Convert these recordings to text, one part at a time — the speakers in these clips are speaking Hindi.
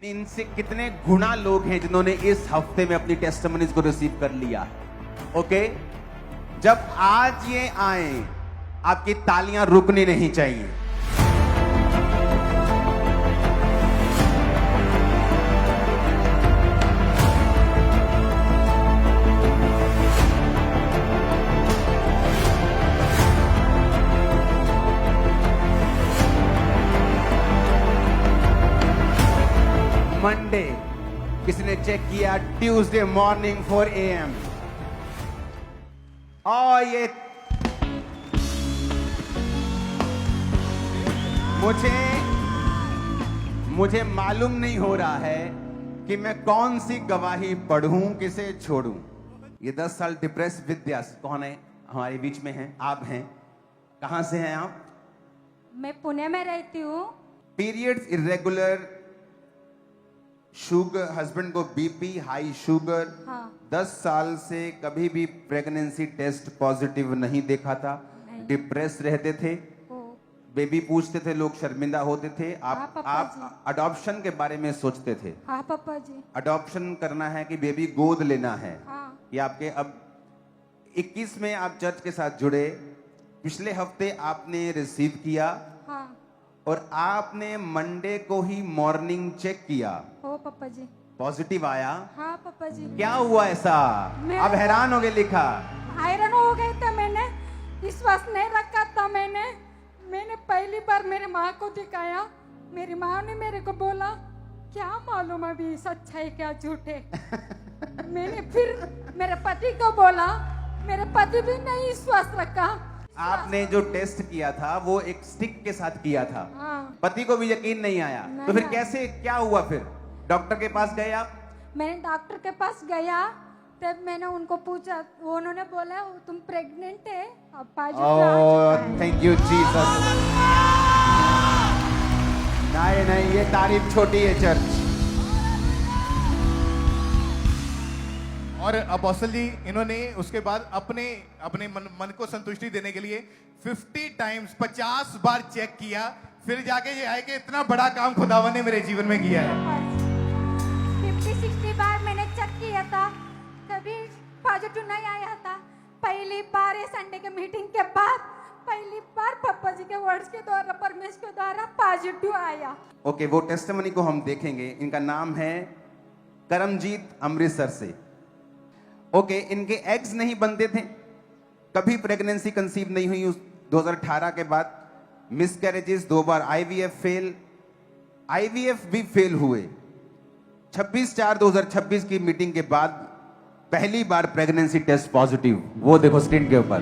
इनसे कितने गुना लोग हैं जिन्होंने इस हफ्ते में अपनी टेस्टिमनीज को रिसीव कर लिया। ओके, जब आज ये आए, आपकी तालियां रुकनी नहीं चाहिए। मंडे किसी ने चेक किया, ट्यूसडे मॉर्निंग 4 AM, और ये मुझे मालूम नहीं हो रहा है कि मैं कौन सी गवाही पढ़ूं, किसे छोड़ूं। ये 10 साल डिप्रेस विद्यास कौन है हमारे बीच में है? आप हैं। कहां से हैं आप? मैं पुणे में रहती हूँ। पीरियड्स इरेगुलर, शुगर, हस्बैंड को बीपी, हाई शुगर। हाँ। 10 साल से कभी भी प्रेगनेंसी टेस्ट पॉजिटिव नहीं देखा था। डिप्रेस रहते थे, बेबी पूछते थे, लोग शर्मिंदा होते थे। आप अडॉप्शन के बारे में सोचते थे? हाँ पापा जी। अडॉप्शन करना है कि बेबी गोद लेना है? हाँ। ये आपके अब 21 में आप चर्च के साथ जुड़े, पिछले हफ्ते आपने रिसीव किया। हाँ। और आपने मंडे को ही मॉर्निंग चेक किया। हो पापा जी। पॉजिटिव आया। हाँ पापा जी। क्या हुआ ऐसा? अब हैरान हो गए। लिखा हैरान हो गए थे, मैंने विश्वास नहीं रखा था। मैंने पहली बार मेरी माँ को दिखाया। मेरी माँ ने मेरे को बोला, क्या मालूम अभी सच है क्या झूठ है। मैंने फिर मेरे पति को बोला, मेरे पति भी नहीं विश्वास रखा। आपने जो टेस्ट किया था वो एक स्टिक के साथ किया था। हाँ। पति को भी यकीन नहीं आया। तो फिर कैसे, क्या हुआ फिर? डॉक्टर के पास गए आप? मैंने डॉक्टर के पास गया, तब मैंने उनको पूछा, उन्होंने बोला तुम प्रेग्नेंट है, अब पॉजिटिव। Thank you Jesus. नहीं, ये तारीफ छोटी है चर्च। और अपोस्टल जी, इन्होंने उसके बाद अपने मन को संतुष्टि देने के लिए 50 टाइम्स 50 बार चेक किया, फिर जाके ये आए कि इतना बड़ा काम खुदावन ने मेरे जीवन में किया है। 50-60 बार मैंने चेक किया था, कभी पॉजिटिव नहीं आया था। पहली बार ये संडे के मीटिंग के बाद पहली बार पापा जी के वर्ड्स के द्वारा, परमेश्वर के द्वारा पॉजिटिव आया। ओके, वो टेस्टिमनी को हम देखेंगे। इनका नाम है करमजीत, अमृतसर से। ओके, इनके एग्स नहीं बनते थे, कभी प्रेगनेंसी कंसीव नहीं हुई। 2018 के बाद मिसकैरेजेस 2 बार, आईवीएफ भी फेल हुए। 26/4/2026 की मीटिंग के बाद पहली बार प्रेगनेंसी टेस्ट पॉजिटिव। वो देखो स्क्रीन के ऊपर।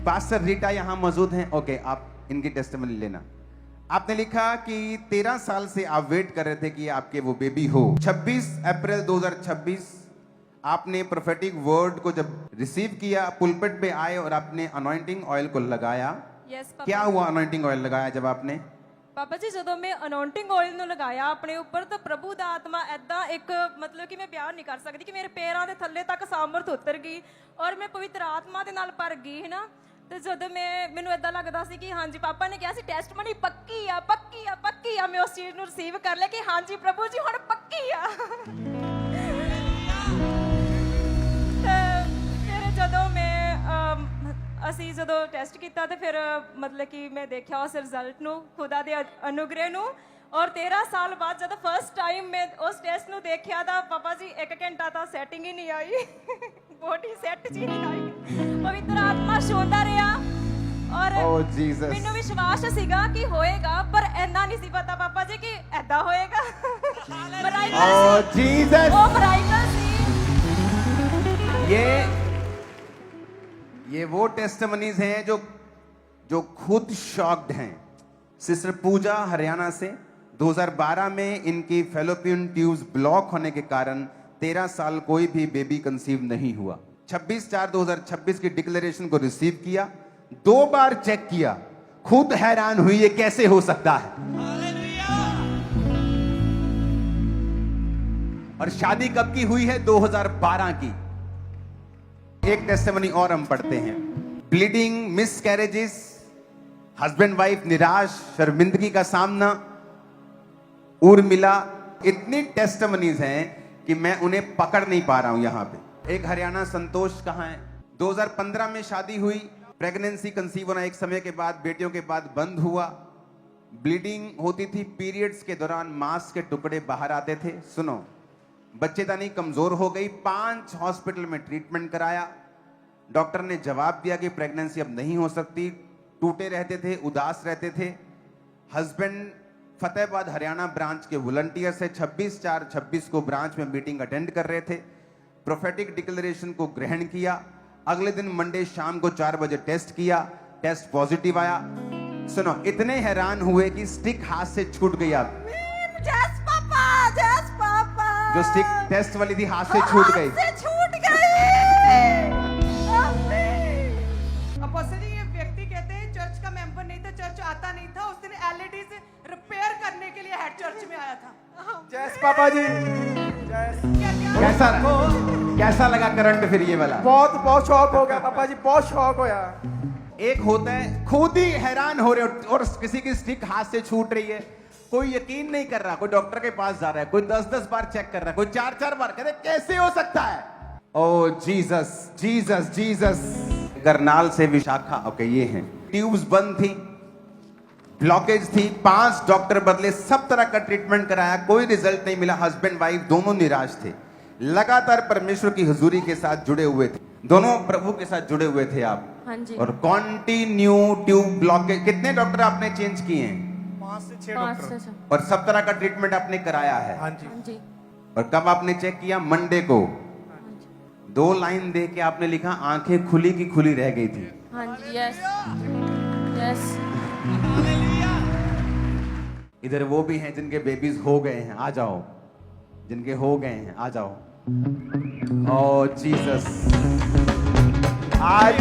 पास्टर रीटा यहां मौजूद हैं। ओके, आप इनकी टेस्टिमनी लेना। आपने लिखा कि 13 साल से आप वेट कर रहे थे कि आपके वो बेबी हो। 26 अप्रैल 2026 आपने प्रोफेटिक वर्ड को जब रिसीव किया, पुलपिट पे आए और आपने अनॉइंटिंग ऑयल को लगाया। क्या हुआ अनॉइंटिंग ऑयल लगाया जब आपने? पापा जी, ਜਦੋਂ मैं ਅਨੌਂਟਿੰਗ ਆਇਲ ਨੂੰ ਲਗਾਇਆ ਆਪਣੇ ਉੱਪਰ, ਤਾਂ ਪ੍ਰਭੂ ਦਾ ਆਤਮਾ ਐਦਾਂ ਇੱਕ ਮਤਲਬ ਕਿ ਮੈਂ ਬਿਆਨ ਨਹੀਂ ਕਰ ਸਕਦੀ ਕਿ ਮੇਰੇ ਪੈਰਾਂ ਦੇ ਥੱਲੇ ਤੱਕ ਸਾਮਰਥ ਉਤਰ ਗਈ ਔਰ ਮੈਂ ਪਵਿੱਤਰ ਆਤਮਾ ਦੇ ਨਾਲ ਭਰ ਗਈ ਹੈ ਨਾ। ਤੇ ਜਦੋਂ ਮੈਨੂੰ ਐਦਾਂ ਲੱਗਦਾ ਸੀ ਕਿ ਹਾਂਜੀ, ਪਾਪਾ ਨੇ ਕਿਹਾ ਸੀ ਟੈਸਟਮਨੀ ਪੱਕੀ ਆ, ਪੱਕੀ ਆ, ਪੱਕੀ ਆ। ਮੈਂ ਉਸ ਚੀਜ਼ ਨੂੰ ਰਿਸੀਵ ਕਰ ਲਿਆ ਕਿ ਹਾਂਜੀ ਪ੍ਰਭੂ ਜੀ ਹੁਣ ਪੱਕੀ ਆ। ਫਿਰ ਜਦੋਂ ਅਸੀਂ ਜਦੋਂ ਟੈਸਟ ਕੀਤਾ ਤੇ ਫਿਰ ਮਤਲਬ ਕਿ ਮੈਂ ਦੇਖਿਆ ਉਸ ਰਿਜ਼ਲਟ ਨੂੰ, ਖੁਦਾ ਦੇ ਅਨੁਗ੍ਰਹਿ ਨੂੰ। ਔਰ 13 ਸਾਲ ਬਾਅਦ ਜਦੋਂ ਫਸਟ ਟਾਈਮ ਮੈਂ ਉਸ ਟੈਸਟ ਨੂੰ ਦੇਖਿਆ ਤਾਂ ਪਾਪਾ ਜੀ 1 ਘੰਟਾ ਤਾਂ ਸੈਟਿੰਗ ਹੀ ਨਹੀਂ ਆਈ, ਬੋਡੀ ਸੈੱਟ ਜੀ ਨਹੀਂ ਆਈ। ਪਵਿੱਤਰ ਆਤਮਾ ਛੋਂਦਾ ਰਿਹਾ ਔਰ ਮੈਨੂੰ ਵਿਸ਼ਵਾਸ ਸੀਗਾ ਕਿ ਹੋਏਗਾ, ਪਰ ਇੰਨਾ ਨਹੀਂ ਸੀ ਪਤਾ ਪਾਪਾ ਜੀ ਕਿ ਐਦਾਂ ਹੋਏਗਾ। ये वो टेस्टिमनीज हैं जो खुद शॉक्ड हैं। सिस्टर पूजा हरियाणा से 2012 में इनकी फेलोपियन ट्यूब्स ब्लॉक होने के कारण 13 साल कोई भी बेबी कंसीव नहीं हुआ। 26/4/2026 की डिक्लेरेशन को रिसीव किया, 2 बार चेक किया, खुद हैरान हुई ये कैसे हो सकता है। और शादी कब की हुई है? 2012 की। एक टेस्टिमनी और हम पढ़ते हैं। ब्लीडिंग, मिसकैरेजेस, हस्बैंड वाइफ निराश, शर्मिंदगी का सामना, उर्मिला, इतनी टेस्टमनीज हैं कि मैं उन्हें पकड़ नहीं पा रहा हूं यहां पे। एक हरियाणा संतोष कहां है? 2015 में शादी हुई, प्रेगनेंसी कंसीव होना एक समय के बाद, बेटियों के बाद बंद हुआ, ब्लीडिंग होती थी, पीरियड्स के दौरान मांस के टुकड़े बाहर आते थे। सुनो, बच्चेदानी कमजोर हो गई, 5 हॉस्पिटल में ट्रीटमेंट कराया, डॉक्टर ने जवाब दिया कि प्रेगनेंसी अब नहीं हो सकती। टूटे रहते थे, उदास रहते थे। हस्बैंड फतेहाबाद हरियाणा ब्रांच के वॉलंटियर से 26/4/26 को ब्रांच में मीटिंग अटेंड कर रहे थे। प्रोफेटिक डिक्लेरेशन को ग्रहण किया। अगले दिन मंडे शाम को 4 बजे टेस्ट किया, टेस्ट पॉजिटिव आया। सुनो, इतने हैरान हुए कि स्टिक हाथ से छूट गई। आप जस पापा, जस पापा। जो स्टिक टेस्ट वाली थी हाथ से छूट गई। हाथ से छूट गई। अपोस्टल जी, ये व्यक्ति कहते हैं चर्च का मेंबर नहीं था, चर्च आता नहीं था, उस दिन एलईडी से रिपेयर करने के लिए हेड चर्च में आया था। जैस पापा जी, कैसा लगा करंट फिर ये वाला? बहुत शौक हो गया पापा जी, बहुत शौक होया। एक होता है खुद ही हैरान हो रहे हो और किसी की स्टिक हाथ से छूट रही है, कोई यकीन नहीं कर रहा, कोई डॉक्टर के पास जा रहा है, कोई 10-10 बार चेक कर रहा है, कोई 4-4 बार कर रहा है, कैसे हो सकता है? ओ जीसस, जीसस, जीसस। करनाल से विशाखा, ओके ये हैं। ट्यूब्स बंद थी, ब्लॉकेज थी, 5 डॉक्टर बदले, सब तरह का ट्रीटमेंट कराया, कोई रिजल्ट नहीं मिला। हस्बैंड वाइफ दोनों निराश थे। लगातार परमेश्वर की हुजूरी के साथ जुड़े हुए थे, दोनों प्रभु के साथ जुड़े हुए थे आप। हाँ जी। और कॉन्टिन्यू ट्यूब ब्लॉकेज, कितने डॉक्टर आपने चेंज किए हैं? 5 से 6 5 डॉक्टर। से 6। और सब तरह का ट्रीटमेंट आपने कराया है? हाँ जी। हाँ जी। और कब आपने चेक किया? मंडे को। 2 लाइन दे के आपने लिखा, आंखें खुली की खुली रह गई थी। हाँ जी। Yes yes. इधर वो भी हैं जिनके बेबीज हो गए हैं, आ जाओ। जिनके हो गए हैं आ जाओ। ओ जीसस, आज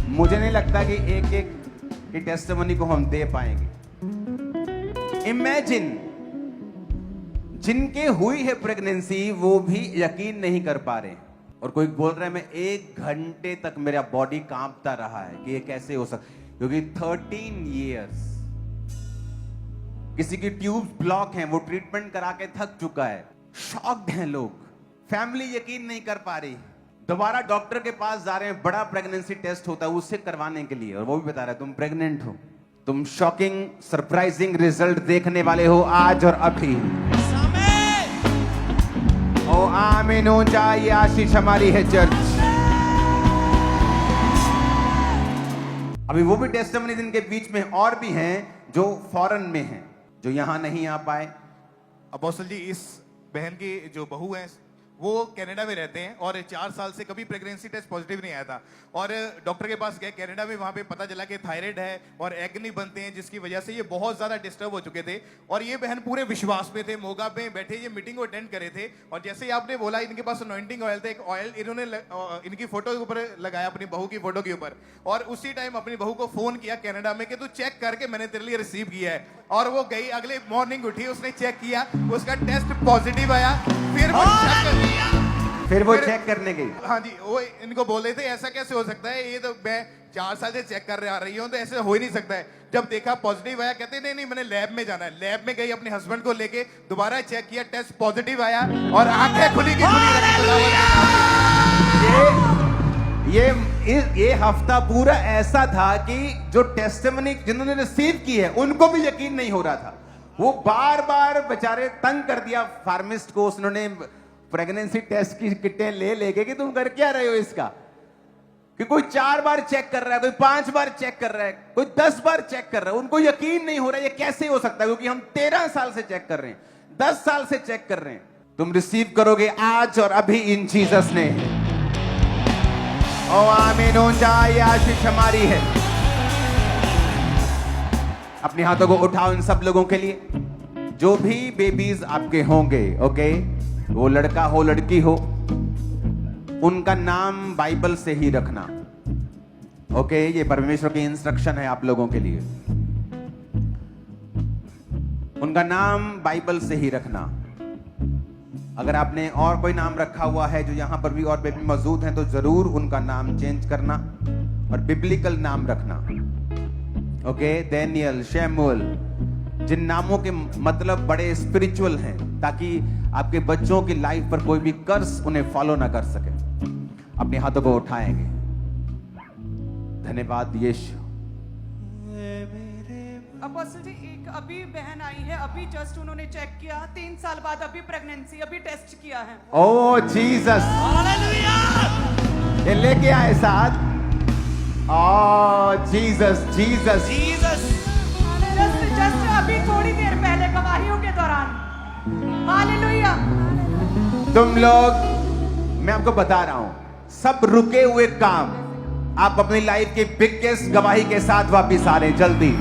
मुझे नहीं लगता कि एक एक की टेस्टिमनी को हम दे पाएंगे। इमेजिन, जिनके हुई है प्रेगनेंसी वो भी यकीन नहीं कर पा रहे, और कोई बोल रहा है मैं 1 घंटे तक मेरा बॉडी कांपता रहा है कि ये कैसे हो सकता, क्योंकि 13 इयर्स किसी की ट्यूब्स ब्लॉक हैं, वो ट्रीटमेंट करा के थक चुका है। शॉक्ड हैं लोग, फैमिली यकीन नहीं कर पा रही। दोबारा डॉक्टर के पास जा रहे हैं, बड़ा प्रेगनेंसी टेस्ट होता है उसे करवाने के लिए, और वो भी बता रहा है तुम प्रेग्नेंट हो। तुम शॉकिंग सरप्राइजिंग रिजल्ट देखने वाले हो आज और अभी। ओ आमीन हो जाए, आशीष हमारी है चर्च। अभी वो भी टेस्टिमनी जिनके बीच में और भी हैं जो फॉरेन में हैं, जो यहां नहीं आ पाए। अपोस्टल जी, इस बहन की जो बहू है वो कनाडा में रहते हैं और 4 साल से कभी प्रेगनेंसी टेस्ट पॉजिटिव नहीं आया था, और डॉक्टर के पास गए कनाडा में, वहां पे पता चला कि थायराइड है और एग नहीं बनते हैं, जिसकी वजह से ये बहुत ज्यादा डिस्टर्ब हो चुके थे। और ये बहन पूरे विश्वास में थे, मोगा पे बैठे ये मीटिंग को अटेंड करे थे, और जैसे ही आपने बोला इनके पास अनॉइंटिंग ऑयल था, एक ऑयल इन्होंने इनकी फोटो के ऊपर लगाया, अपनी बहू की फोटो के ऊपर, और उसी टाइम अपनी बहू को फोन किया कनाडा में कि तू चेक करके मैंने तेरे लिए रिसीव किया है। और वो गई, अगले मॉर्निंग उठी, उसने चेक किया, उसका टेस्ट पॉजिटिव आया। फिर वो चेक करने गई। हाँ जी, वो इनको बोल रहे थे ऐसा कैसे हो सकता है, ये तो मैं 4 साल से चेक कर आ रही हूँ, तो ऐसे हो ही नहीं सकता है। जब देखा पॉजिटिव आया, कहते नहीं नहीं मैंने लैब में जाना है। लैब में गई, अपने हस्बैंड को लेके दोबारा चेक किया, टेस्ट पॉजिटिव आया, और आंखें खुली की खुली ये हफ्ता पूरा ऐसा था कि जो टेस्टिमनी जिन्होंने रिसीव की है उनको भी यकीन नहीं हो रहा था। वो बार बार बेचारे तंग कर दिया फार्मिस्ट को। उन्होंने प्रेगनेंसी टेस्ट की किटें ले लेके कि तुम कर क्या रहे हो इसका, कि कोई 4 बार चेक कर रहा है, कोई 5 बार चेक कर रहा है, कोई 10 बार चेक कर रहा है। उनको यकीन नहीं हो रहा है ये कैसे हो सकता है, क्योंकि हम 13 साल से चेक कर रहे हैं, 10 साल से चेक कर रहे हैं। तुम रिसीव करोगे आज और अभी इन जीसस ने। ओ आमीन हो जाए, आशीष हमारी है। अपने हाथों को उठाओ इन सब लोगों के लिए जो भी बेबीज आपके होंगे, ओके, वो लड़का हो लड़की हो, उनका नाम बाइबल से ही रखना, ओके। ये परमेश्वर की इंस्ट्रक्शन है आप लोगों के लिए। उनका नाम बाइबल से ही रखना। अगर आपने और कोई नाम रखा हुआ है, जो यहां पर भी और बेबी मौजूद हैं, तो जरूर उनका नाम चेंज करना और बिब्लिकल नाम रखना, ओके। डैनियल, शैमुएल, जिन नामों के मतलब बड़े स्पिरिचुअल हैं, ताकि आपके बच्चों की लाइफ पर कोई भी कर्स उन्हें फॉलो ना कर सके। अपने हाथों को उठाएंगे। धन्यवाद यीशु। अपोस्टल जी, एक अभी बहन आई है, अभी जस्ट उन्होंने चेक किया, 3 साल बाद अभी प्रेगनेंसी, अभी टेस्ट किया है। ओ जीसस, ये लेके आए साथ। ओ जीसस जीसस जीसस। जस्ट अभी थोड़ी देर पहले गवाहियों के दौरान। हालेलुया। तुम लोग, मैं आपको बता रहा हूं, सब रुके हुए काम आप अपनी लाइफ की बिगेस्ट गवाही के साथ वापिस आ रहे हैं जल्दी।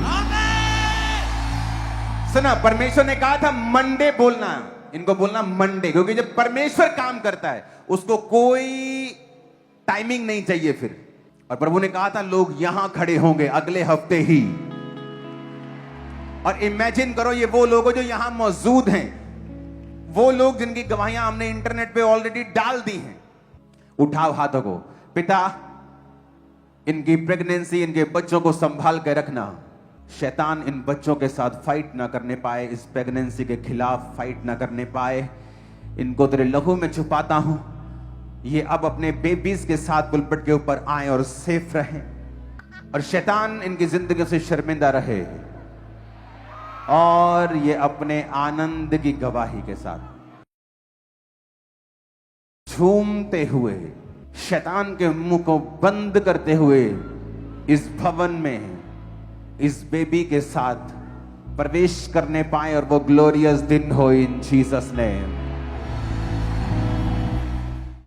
सुना, परमेश्वर ने कहा था मंडे बोलना, इनको बोलना मंडे, क्योंकि जब परमेश्वर काम करता है उसको कोई टाइमिंग नहीं चाहिए फिर। और प्रभु ने कहा था लोग यहां खड़े होंगे अगले हफ्ते ही। और इमेजिन करो, ये वो लोग जो यहां मौजूद हैं, वो लोग जिनकी गवाहियां हमने इंटरनेट पे ऑलरेडी डाल दी हैं। उठाओ हाथों को। पिता, इनकी प्रेगनेंसी, इनके बच्चों को संभाल के रखना। शैतान इन बच्चों के साथ फाइट ना करने पाए, इस प्रेगनेंसी के खिलाफ फाइट ना करने पाए। इनको तेरे लहू में छुपाता हूं, ये अब अपने बेबीज के साथ पुलपट के ऊपर आए और सेफ रहें, और शैतान इनकी जिंदगी से शर्मिंदा रहे, और ये अपने आनंद की गवाही के साथ झूमते हुए, शैतान के मुंह को बंद करते हुए इस भवन में इस बेबी के साथ प्रवेश करने पाए, और वो ग्लोरियस दिन हो इन जीसस नेम।